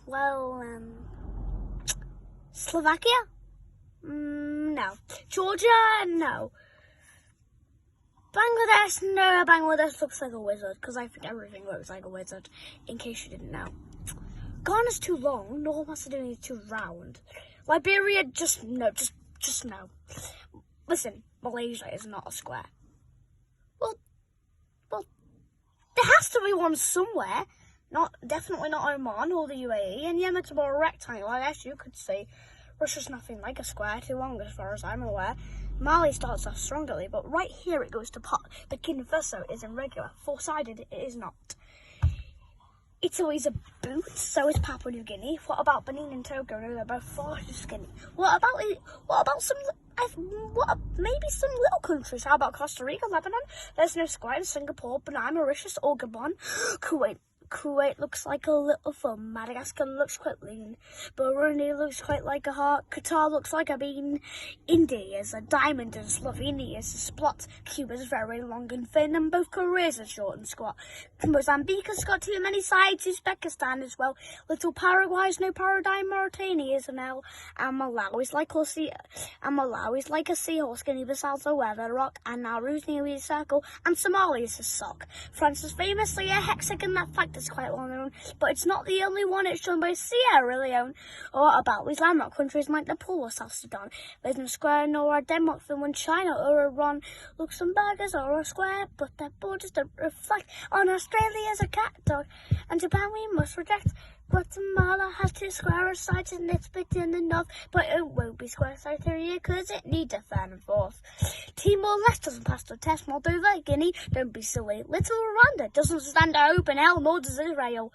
Well, Slovakia? No. Georgia? No. Bangladesh? No, Bangladesh looks like a wizard, because I think everything looks like a wizard, in case you didn't know. Ghana's too long, North Macedonia is too round. Liberia, just no. Listen, Malaysia is not a square. Well, there has to be one somewhere. Definitely not Oman or the UAE, and Yemen's more a rectangle, I guess you could say. Russia's nothing like a square, too long as far as I'm aware. Mali starts off strongly, but right here it goes to pot. Burkina Faso is irregular. Four-sided, it is not. Italy's a boot, so is Papua New Guinea. What about Benin and Togo? No, they're both far too skinny. Maybe some little countries? How about Costa Rica, Lebanon? There's no square. Singapore, Brunei, Mauritius, or Gabon. Kuwait looks like a little thumb. Madagascar looks quite lean. Burundi looks quite like a heart. Qatar looks like a bean. India is a diamond and Slovenia is a splot. Cuba's very long and thin, and both Koreas are short and squat. Mozambique has got too many sides. Uzbekistan as well. Little Paraguay's no paradigm. Mauritania is an L. And Malawi's like a seahorse. Guinea-Bissau's a weather rock. And Nauru's nearly a circle. And Somalia's a sock. France is famously a hexagon. That fact is quite well known, but it's not the only one. It's shown by Sierra Leone. Or about these landlocked countries like Nepal or South Sudan. There's no square nor a Denmark, Finland, China or Iran. Luxembourgers are a square, but their borders don't reflect on Australia as a cat dog. And Japan we must reject. Guatemala has two square sides and it's big in the north, but it won't be square criteria because it needs a third and fourth. Timor-Leste doesn't pass the test. Moldova, Guinea, don't be silly. Little Rwanda doesn't stand to open hell, nor does Israel.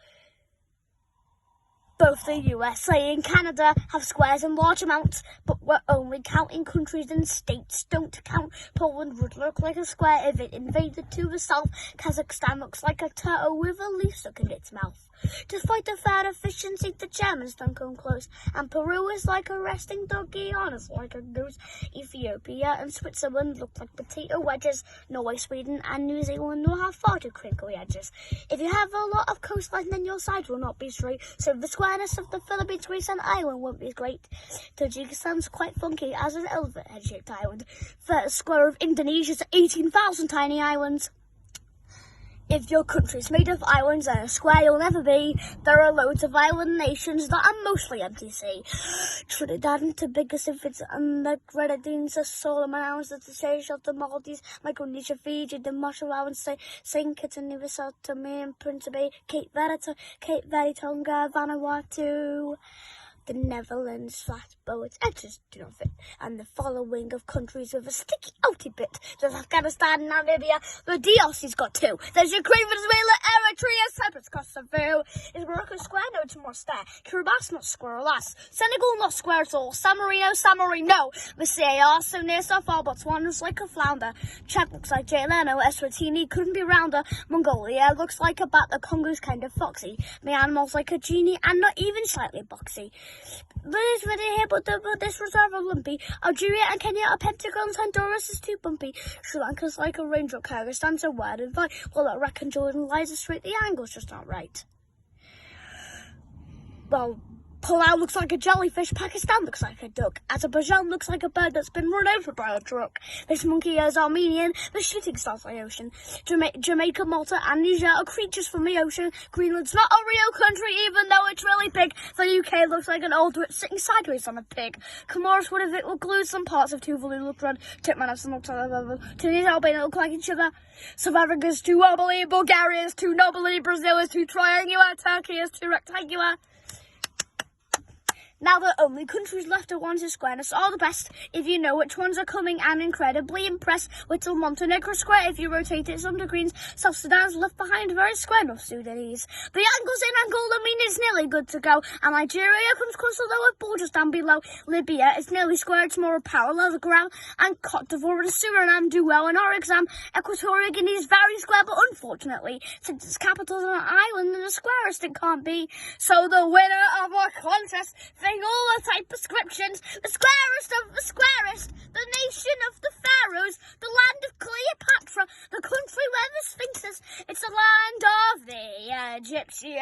Both the USA and Canada have squares in large amounts, but we're only counting countries and states. Don't count. Poland would look like a square if it invaded to the south. Kazakhstan looks like a turtle with a leaf stuck in its mouth. Despite the fair efficiency, the Germans don't come close. And Peru is like a resting dog. Guyana's like a goose. Ethiopia and Switzerland look like potato wedges. Norway, Sweden and New Zealand will have far too crinkly edges. If you have a lot of coastline, then your sides will not be straight. So the squareness of the Philippines, Greece and Ireland won't be great. Tajikistan's quite funky as an elephant head-shaped island. The square of Indonesia's 18,000 tiny islands. If your country's made of islands, then a square you'll never be. There are loads of island nations that are mostly empty sea. Trinidad and Tobago, and the Grenadines, the Solomon Islands, the Seychelles, the Maldives, Micronesia, Fiji, the Marshall Islands, St. Kitts and Nevis, Sao Tome and Principe, Cape Verde, Tonga, Vanuatu. The Netherlands, flat boats, edges do not fit, and the following of countries with a sticky outy bit. There's Afghanistan, Namibia, the DRC's got two. There's Ukraine, Venezuela, Eritrea, Cyprus, Kosovo. Is Morocco square? No, it's more stare. Kiribati not square, alas. Senegal not square at all. San Marino. The CAR, so near, so far, Botswana's like a flounder. Chad looks like Jay Leno, Eswatini couldn't be rounder. Mongolia looks like a bat, the Congo's kind of foxy. Myanmar's like a genie and not even slightly boxy. But it's ready here, but this reserve are lumpy. Algeria and Kenya are pentagons. Honduras is too bumpy. Sri Lanka's like a raindrop. Kyrgyzstan's a wide and fine. Well, Iraq and Jordan lies are straight. The angle's just not right. Well, Palau looks like a jellyfish. Pakistan looks like a duck. Azerbaijan looks like a bird that's been run over by a truck. This monkey is Armenian. The shooting stars by ocean. Jamaica, Malta, and Niger are creatures from the ocean. Greenland's not a real country, even though it's really big. The UK looks like an old witch sitting sideways on a pig. Comoros would have glued some parts of Tuvalu look red. Turkmenistan looks like Tunisia, Albania look like each other. South Africa's too wobbly. Bulgaria's too knobbly. Brazil is too triangular. Turkey is too rectangular. Now the only countries left at once is squareness are the best. If you know which ones are coming, I'm incredibly impressed. Little Montenegro square, if you rotate it some degrees. South Sudan's left behind, very square, North Sudanese. The angles in Angola mean it's nearly good to go. And Nigeria comes close, although with borders down below. Libya is nearly square, it's more a parallelogram. And Cote d'Ivoire and Suriname do well in our exam. Equatorial Guinea is very square, but unfortunately, since its capital is an island, the squarest it can't be. So the winner of our contest, all the type prescriptions, the squarest of the squarest, the nation of the pharaohs, the land of Cleopatra, the country where the Sphinx is, it's the land of the Egyptians.